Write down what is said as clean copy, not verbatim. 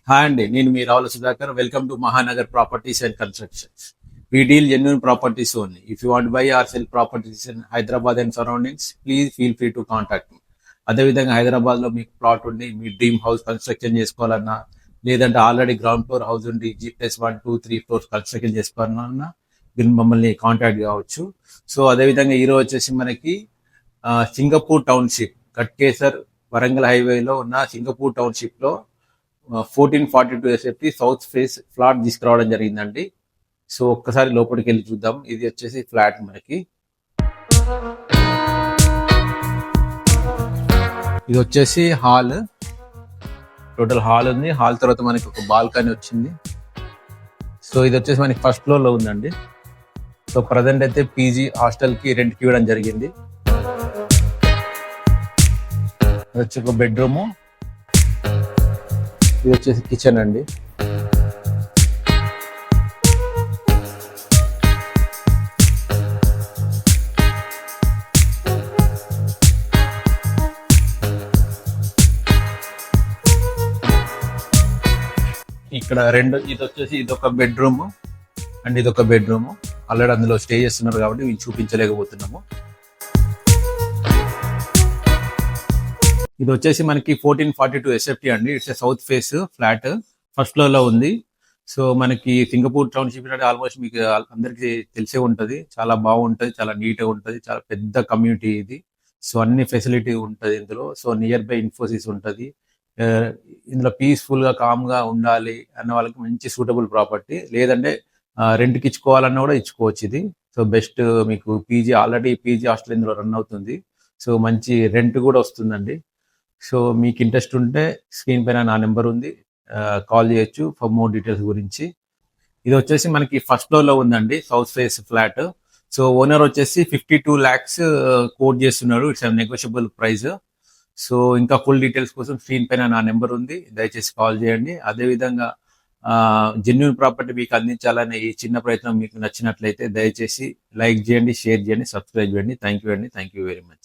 Hi అండి, నేను మీ Ravula Sudhakar. Welcome to Mahanagar properties and constructions. We deal genuine properties only. If you want to buy or sell properties in Hyderabad and surroundings, please feel free to contact me. అదేవిధంగా హైదరాబాద్ లో మీకు plot ఉండి మీ dream house construction చేసుకోవాలన్నా, లేదంటే already ground floor house ఉండి G+1, 2, 3 floors construction చేసుకోవాలన్నా మీరు మమ్మల్ని కాంటాక్ట్ కావచ్చు. సో అదేవిధంగా ఈరోజు వచ్చేసి మనకి సింగపూర్ టౌన్షిప్, కట్కేసర్ వరంగల్ హైవేలో ఉన్న సింగపూర్ టౌన్షిప్ లో 1442 ఎస్ఎఫ్టీ సౌత్ ఫేస్ ఫ్లాట్ తీసుకురావడం జరిగిందండి. సో ఒక్కసారి లోపలికి వెళ్ళి చూద్దాం. ఇది వచ్చేసి ఫ్లాట్ మనకి. ఇది వచ్చేసి హాల్, టోటల్ హాల్ ఉంది. హాల్ తర్వాత మనకి ఒక బాల్కనీ వచ్చింది. సో ఇది వచ్చేసి మనకి ఫస్ట్ ఫ్లోర్ లో ఉందండి. సో ప్రజెంట్ అయితే పీజీ హాస్టల్ కి రెంట్ కి ఇవ్వడం జరిగింది. అది వచ్చి ఒక బెడ్రూము, ఇది వచ్చేసి కిచెన్ అండి. ఇక్కడ ఇది వచ్చేసి ఇదొక బెడ్రూమ్ అండ్ ఇదొక బెడ్రూమ్. ఆల్రెడీ అందులో స్టే చేస్తున్నారు కాబట్టి మేము చూపించలేకపోతున్నాము. ఇది వచ్చేసి మనకి 1442 ఎస్ఎఫ్టీ అండి. It's south face flat, first floor లో ఉంది. సో మనకి సింగపూర్ టౌన్షిప్ అంటే ఆల్మోస్ట్ మీకు అందరికి తెలిసే ఉంటది. చాలా బాగుంటది, చాలా నీట్ గా ఉంటది, చాలా పెద్ద కమ్యూనిటీ ఇది. సో అన్ని ఫెసిలిటీ ఉంటది ఇందులో. సో నియర్ బై ఇన్ఫోసిస్ ఉంటది. ఇందులో పీస్ఫుల్ గా కామ్ గా ఉండాలి అన్న వాళ్ళకి మంచి సూటబుల్ ప్రాపర్టీ. లేదంటే రెంట్కి ఇచ్చుకోవాలన్నా కూడా ఇచ్చుకోవచ్చు ఇది. సో బెస్ట్ మీకు ఆల్రెడీ పీజీ హాస్టల్ ఇందులో రన్ అవుతుంది. సో మంచి రెంట్ కూడా వస్తుందండి. సో మీకు ఇంట్రెస్ట్ ఉంటే స్క్రీన్ పైన నా నెంబర్ ఉంది, కాల్ చేయొచ్చు ఫర్ మోర్ డీటెయిల్స్ గురించి. ఇది వచ్చేసి మనకి ఫస్ట్ ఫ్లోర్ లో ఉందండి, south face flat. So owner వచ్చేసి 52 lakhs కోట్ చేస్తున్నాడు. It's negotiable price. సో ఇంకా ఫుల్ డీటెయిల్స్ కోసం స్క్రీన్ పైన నా నెంబర్ ఉంది, దయచేసి కాల్ చేయండి. అదేవిధంగా జెన్యూన్ ప్రాపర్టీ మీకు అందించాలనే ఈ చిన్న ప్రయత్నం మీకు నచ్చినట్లయితే దయచేసి లైక్ చేయండి, షేర్ చేయండి, సబ్స్క్రైబ్ చేయండి. థ్యాంక్ యూ అండి, థ్యాంక్ యూ వెరీ మచ్.